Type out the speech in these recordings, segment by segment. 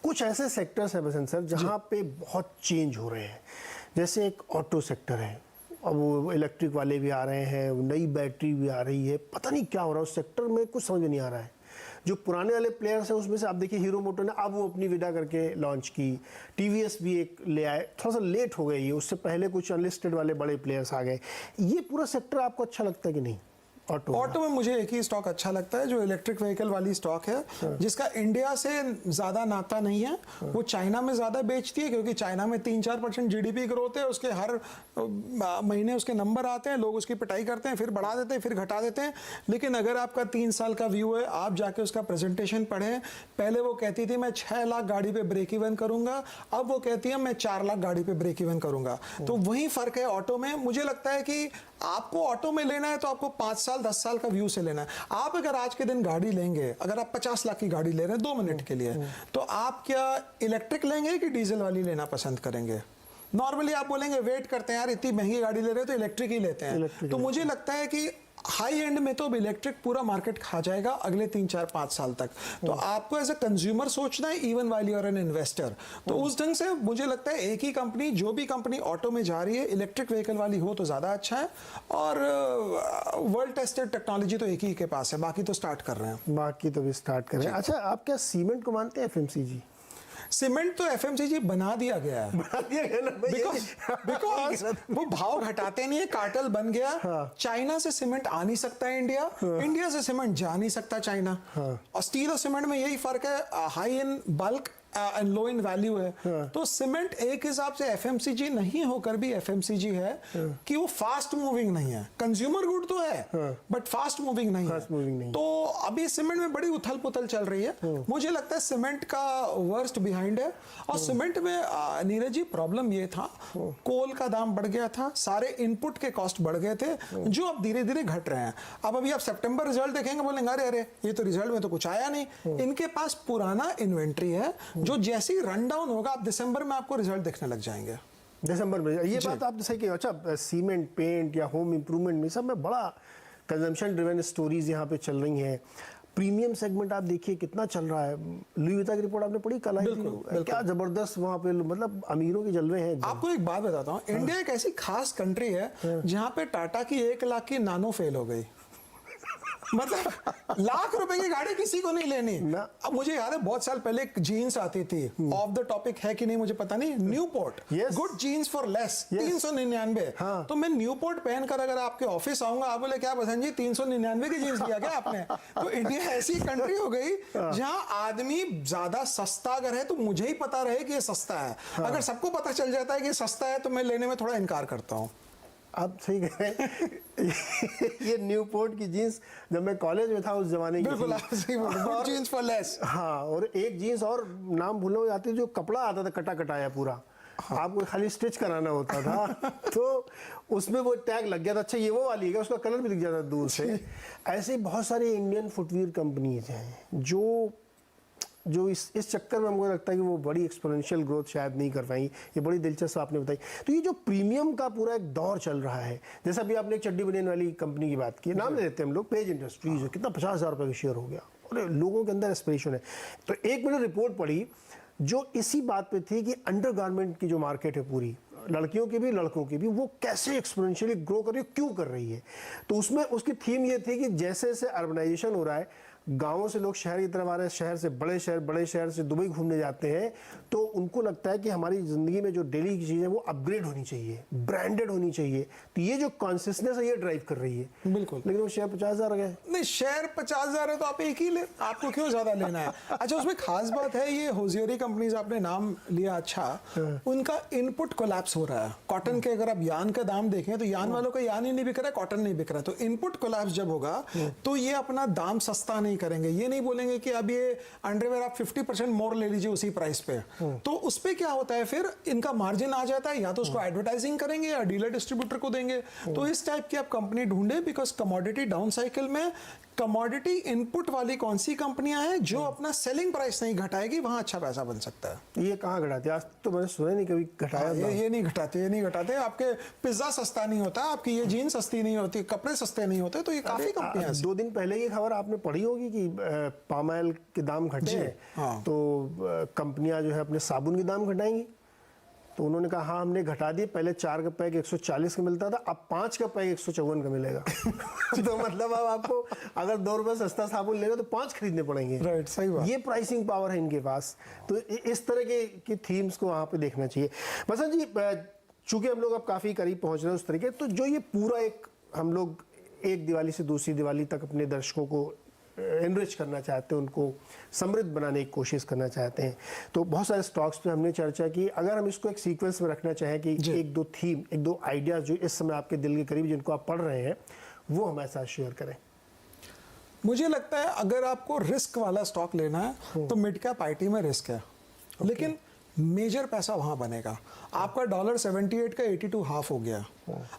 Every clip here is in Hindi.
कुछ ऐसे सेक्टर्स हैं बसंत सर जहाँ पे बहुत चेंज हो रहे हैं, जैसे एक ऑटो सेक्टर है, अब वो इलेक्ट्रिक वाले भी आ रहे हैं, नई बैटरी भी आ रही है, पता नहीं क्या हो रहा है उस सेक्टर में, कुछ समझ में नहीं आ रहा है। जो पुराने वाले प्लेयर्स हैं उसमें से आप देखिए हीरो मोटो ने अब वो अपनी विदा करके लॉन्च की, टीवीएस भी एक ले आए, थोड़ा सा लेट हो गई है, उससे पहले कुछ अनलिस्टेड वाले बड़े प्लेयर्स आ गए। ये पूरा सेक्टर आपको अच्छा लगता है कि नहीं? ऑटो में मुझे एक ही स्टॉक अच्छा लगता है जो इलेक्ट्रिक व्हीकल वाली स्टॉक है, जिसका इंडिया से ज्यादा नाता नहीं है। वो चाइना में ज्यादा बेचती है क्योंकि चाइना में 3-4% जीडीपी ग्रोथ है, उसके हर महीने उसके नंबर आते हैं, लोग उसकी पिटाई करते हैं, फिर बढ़ा देते हैं, फिर घटा देते हैं। लेकिन अगर आपका 3 साल का व्यू है, आप जाके उसका प्रेजेंटेशन पढ़ें, पहले वो कहती थी मैं 6 लाख गाड़ी पे ब्रेक इवन करूंगा, अब वो कहती है मैं 4 लाख गाड़ी पे ब्रेक इवन करूंगा। तो वही फर्क है ऑटो में। मुझे लगता है कि आपको ऑटो में लेना है तो आपको 5 साल 10 साल का व्यू से लेना है। आप अगर आज के दिन गाड़ी लेंगे, अगर आप 50 लाख की गाड़ी ले रहे हैं 2 मिनट के लिए, तो आप क्या इलेक्ट्रिक लेंगे कि डीजल वाली लेना पसंद करेंगे? नॉर्मली आप बोलेंगे वेट करते हैं यार, इतनी महंगी गाड़ी ले रहे हो तो इलेक्ट्रिक ही लेते हैं। तो मुझे लगता है कि हाई एंड में तो अब इलेक्ट्रिक पूरा मार्केट खा जाएगा अगले 3-4-5 साल तक। तो आपको एज अ कंज्यूमर सोचना है, even while you are an investor. तो उस ढंग से मुझे लगता है एक ही कंपनी, जो भी कंपनी ऑटो में जा रही है, इलेक्ट्रिक व्हीकल वाली हो तो ज्यादा अच्छा है। और वर्ल्ड टेस्टेड टेक्नोलॉजी तो एक ही के पास है, बाकी तो स्टार्ट कर रहे हैं। बाकी तो भी स्टार्ट कर रहे हैं। अच्छा, आप क्या सीमेंट को मानते हैं एफएमसीजी? सीमेंट तो एफएमसीजी बना दिया गया है, बना दिया गया ना, बिकॉज वो भाव घटाते नहीं है, कार्टेल बन गया। चाइना से सीमेंट आ नहीं सकता है इंडिया, इंडिया से सीमेंट जा नहीं सकता चाइना। और स्टील और सीमेंट में यही फर्क है, high in bulk and low in value है। तो सीमेंट एक हिसाब से एफएमसीजी नहीं होकर भी एफएमसीजी है कि वो फास्ट मूविंग नहीं है। कंज्यूमर गुड तो है बट फास्ट मूविंग नहीं है। तो अभी सीमेंट में बड़ी उथल पुथल चल रही है। मुझे लगता है सीमेंट का वर्स्ट बिहाइंड है। और सीमेंट में नीरज जी प्रॉब्लम ये था, कोल का दाम बढ़ गया था, सारे इनपुट के कॉस्ट बढ़ गए थे, जो अब धीरे धीरे घट रहे हैं। अब अभी आप सितंबर रिजल्ट देखेंगे, बोलेंगे अरे अरे ये तो रिजल्ट में तो कुछ आया नहीं। इनके पास पुराना इन्वेंट्री है जो जैसे ही रन डाउन होगा, आप दिसंबर में आपको रिजल्ट दिखने लग जाएंगे। दिसंबर में ये बात आपने सही कही। अच्छा, सीमेंट, पेंट या होम इंप्रूवमेंट में सब में बड़ा कंजम्पशन ड्रिवन स्टोरीज यहाँ पे चल रही हैं। प्रीमियम सेगमेंट आप देखिए कितना चल रहा है। लुई विता की रिपोर्ट आपने पढ़ी कल आई थी, क्या जबरदस्त वहाँ पे मतलब अमीरों के जलवे हैं। आपको एक बात बताता हूँ, इंडिया एक ऐसी खास कंट्री है जहाँ पे टाटा की 1 लाख की नानो फेल हो गई। मतलब लाख रुपए की गाड़ी किसी को नहीं लेनी। अब मुझे याद है बहुत साल पहले एक जीन्स आती थी, ऑफ द टॉपिक है कि नहीं मुझे पता नहीं, Newport, good jeans for less, 399। तो मैं न्यूपोर्ट पहनकर अगर आपके ऑफिस आऊंगा, आप बोले क्या बसंत जी 399 की जीन्स लिया क्या आपने? तो इंडिया ऐसी कंट्री हो गई जहां आदमी ज्यादा सस्ता अगर है तो मुझे ही पता रहे कि ये सस्ता है। अगर सबको पता चल जाता है कि सस्ता है तो मैं लेने में थोड़ा इनकार करता हूँ। आप सही कह रहे हैं। ये न्यूपोर्ट की जीन्स जब मैं कॉलेज में था उस जमाने की, बिल्कुल आप सही बोल रहे हैं, जीन्स फॉर लेस। हाँ, और एक जीन्स और नाम भूलने हो जाती है, जो कपड़ा आता था कटा कटाया पूरा, आपको खाली स्टिच कराना होता था। तो उसमें वो टैग लग गया था, अच्छा ये वो वाली है, उसका कलर भी दिख जाता था दूर से। ऐसे बहुत सारी इंडियन फुटवियर कंपनीज हैं जो इस चक्कर में हमको लगता है कि वो बड़ी एक्सपोनेंशियल ग्रोथ शायद नहीं कर पाएंगी। ये बड़ी दिलचस्प आपने बताई। तो ये जो प्रीमियम का पूरा एक दौर चल रहा है, जैसा अभी आपने चड्डी बनियान वाली कंपनी की बात की, नाम ले लेते हैं हम लोग, पेज इंडस्ट्रीज, कितना 50,000 रुपये का शेयर हो गया और लोगों के अंदर एस्पिरेशन है। तो एक मैंने रिपोर्ट पढ़ी जो इसी बात पे थी कि अंडरगारमेंट की जो मार्केट है पूरी, लड़कियों की भी लड़कों की भी, वो कैसे एक्सपोनेंशियली ग्रो कर रही है, क्यों कर रही है। तो उसमें उसकी थीम ये थी कि जैसे जैसे अर्बनाइजेशन हो रहा है, गांवों से लोग शहर की तरफ आ रहे हैं, शहर से बड़े शहर से दुबई घूमने जाते हैं, तो उनको लगता है कि हमारी ज़िंदगी में जो डेली की चीज़ें वो अपग्रेड होनी चाहिए, ब्रांडेड होनी चाहिए। तो ये जो कॉन्शियसनेस है ये ड्राइव कर रही है। बिल्कुल। लेकिन वो शेयर 50,000 गए। नहीं, शेयर 50,000 है तो आप एक ही ले, आपको क्यों ज़्यादा लेना है? अच्छा, उसमें खास बात है, ये होजियरी कंपनीज आपने नाम लिया, अच्छा, उनका इनपुट कोलैप्स हो रहा है। कॉटन के अगर आप यान का दाम देखें तो यान वालों का यान ही नहीं बिक रहा है, कॉटन नहीं बिक रहा है। तो इनपुट कोलैप्स जब होगा तो ये अपना दाम सस्ता नहीं करेंगे। ये नहीं बोलेंगे कि अब ये अंडरवेयर आप 50% मोर ले लीजिए उसी प्राइस पे। तो उस पे क्या होता है, फिर इनका मार्जिन आ जाता है, या तो उसको एडवर्टाइजिंग करेंगे या डीलर डिस्ट्रीब्यूटर को देंगे। तो इस टाइप की आप कंपनी ढूंढे, बिकॉज कमोडिटी डाउन साइकिल में कमोडिटी इनपुट वाली कौन सी कंपनियां हैं जो अपना सेलिंग प्राइस नहीं घटाएगी, वहां अच्छा पैसा बन सकता है। ये कहाँ घटाते? आज तो मैंने सुना नहीं कभी घटाया। ये नहीं घटाते। आपके पिज्जा सस्ता नहीं होता, आपकी ये जीन्स सस्ती नहीं होती, कपड़े सस्ते नहीं होते। तो ये काफी कंपनियां। 2 दिन पहले ये खबर आपने पढ़ी होगी होगी कि पाम ऑयल के दाम घटे हैं, हाँ। तो कंपनियां जो है अपने साबुन के दाम घटाएंगी। तो उन्होंने कहा हाँ हमने घटा दिए, पहले 4 का पैक 140 का मिलता था, अब 5 का पैक 154 का मिलेगा। तो मतलब अब आपको अगर 2 रुपए सस्ता साबुन लेगा तो 5 खरीदने पड़ेंगे। राइट, सही बात। ये प्राइसिंग पावर है इनके पास। तो इस तरह के थीम्स को वहाँ पे देखना चाहिए। बसंत जी, चूंकि हम लोग अब काफ़ी करीब पहुँच रहे हैं उस तरीके, तो जो ये पूरा एक हम लोग एक दिवाली से दूसरी दिवाली तक अपने दर्शकों को एनरिच करना चाहते हैं, उनको समृद्ध बनाने की कोशिश करना चाहते हैं, तो बहुत सारे स्टॉक्स पे हमने चर्चा की। अगर हम इसको एक सीक्वेंस में रखना चाहें कि एक दो थीम, एक दो आइडियाज जो इस समय आपके दिल के करीब जिनको आप पढ़ रहे हैं, वो हमारे साथ शेयर करें। मुझे लगता है अगर आपको रिस्क वाला स्टॉक लेना है तो मिड कैप आईटी में रिस्क है, लेकिन मेजर पैसा वहां बनेगा। आपका $78 का 82 हाफ हो गया।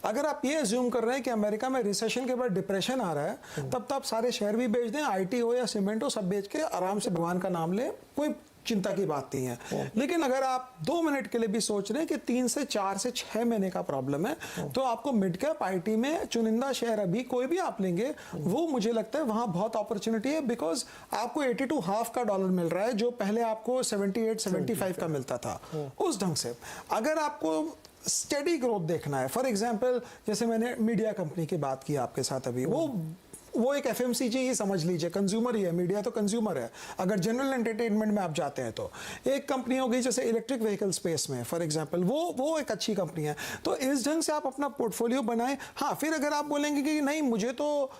अगर आप ये अज्यूम कर रहे हैं कि अमेरिका में रिसेशन के बाद डिप्रेशन आ रहा है, तब तो आप सारे शेयर भी बेच दें, आईटी हो या सीमेंट हो, सब बेच के आराम से भगवान का नाम ले, कोई चिंता की बात नहीं है। लेकिन अगर आप 2 मिनट के लिए भी सोच रहे हैं कि 3 से 4 से 6 महीने का प्रॉब्लम है, तो आपको मिड कैप आईटी में चुनिंदा शेयर अभी कोई भी आप लेंगे, वो मुझे लगता है वहां बहुत अपॉर्चुनिटी है, बिकॉज आपको 82 हाफ का डॉलर मिल रहा है जो पहले आपको 78-75 का मिलता था। उस ढंग से अगर आपको स्टेडी ग्रोथ देखना है, फॉर एग्जाम्पल जैसे मैंने मीडिया कंपनी की बात की आपके साथ अभी, वो एक एफएमसीजी ही समझ लीजिए, कंज्यूमर ही है, मीडिया तो कंज्यूमर है। अगर जनरल एंटरटेनमेंट में आप जाते हैं तो एक कंपनी हो गई जैसे इलेक्ट्रिक व्हीकल स्पेस में फॉर एग्जांपल, वो एक अच्छी कंपनी है। तो इस ढंग से आप अपना पोर्टफोलियो बनाएं। हाँ, फिर अगर आप बोलेंगे कि नहीं मुझे तो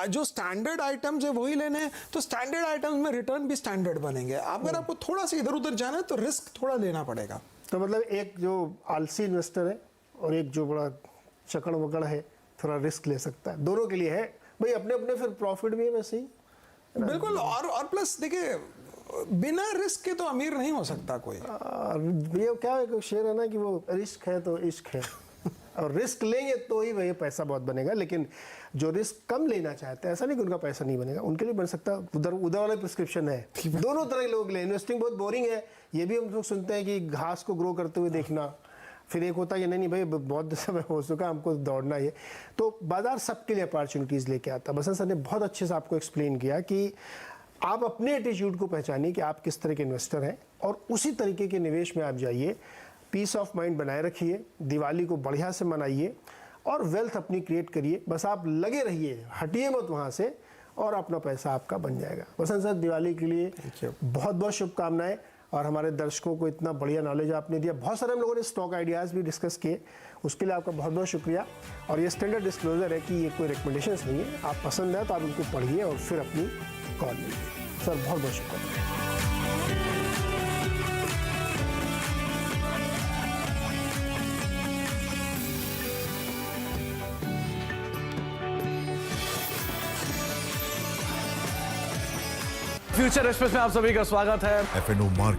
जो स्टैंडर्ड आइटम्स है वही लेने हैं, तो स्टैंडर्ड आइटम्स में रिटर्न भी स्टैंडर्ड बनेंगे। अगर आपको थोड़ा सा इधर उधर जाना है तो रिस्क थोड़ा लेना पड़ेगा। तो मतलब एक जो आलसी इन्वेस्टर है और एक जो बड़ा चकड़ वकड़ है, थोड़ा रिस्क ले सकता है, दोनों के लिए है भाई। अपने अपने फिर प्रॉफिट भी है वैसे ही, बिल्कुल। और प्लस देखिए, बिना रिस्क के तो अमीर नहीं हो सकता कोई। ये क्या है, शेर है ना कि वो रिस्क है तो इश्क है। और रिस्क लेंगे तो ही वही पैसा बहुत बनेगा, लेकिन जो रिस्क कम लेना चाहते हैं, ऐसा नहीं कि उनका पैसा नहीं बनेगा, उनके लिए बन सकता। उधर वाला प्रिस्क्रिप्शन है, दोनों तरह के लोग ले। इन्वेस्टिंग बहुत बोरिंग है, ये भी हम लोग सुनते हैं कि घास को ग्रो करते हुए देखना। फिर एक होता है कि नहीं भाई बहुत समय हो चुका, हमको दौड़ना है। तो बाजार सबके लिए अपॉर्चुनिटीज़ लेके आता है। बसंत सर ने बहुत अच्छे से आपको एक्सप्लेन किया कि आप अपने एटीट्यूड को पहचानिए कि आप किस तरह के इन्वेस्टर हैं, और उसी तरीके के निवेश में आप जाइए। पीस ऑफ माइंड बनाए रखिए, दिवाली को बढ़िया से मनाइए और वेल्थ अपनी क्रिएट करिए। बस आप लगे रहिए, हटिए मत वहाँ से, और अपना पैसा आपका बन जाएगा। बसंत सर, दिवाली के लिए बहुत बहुत शुभकामनाएं, और हमारे दर्शकों को इतना बढ़िया नॉलेज आपने दिया। बहुत सारे हम लोगों ने स्टॉक आइडियाज़ भी डिस्कस किए, उसके लिए आपका बहुत बहुत शुक्रिया। और ये स्टैंडर्ड डिस्क्लोजर है कि ये कोई रिकमेंडेशंस नहीं है, आप पसंद है तो आप उनको पढ़िए और फिर अपनी कॉल लीजिए। सर बहुत बहुत शुक्रिया। फ्यूचर एक्सप्रेस में आप सभी का स्वागत है। FNO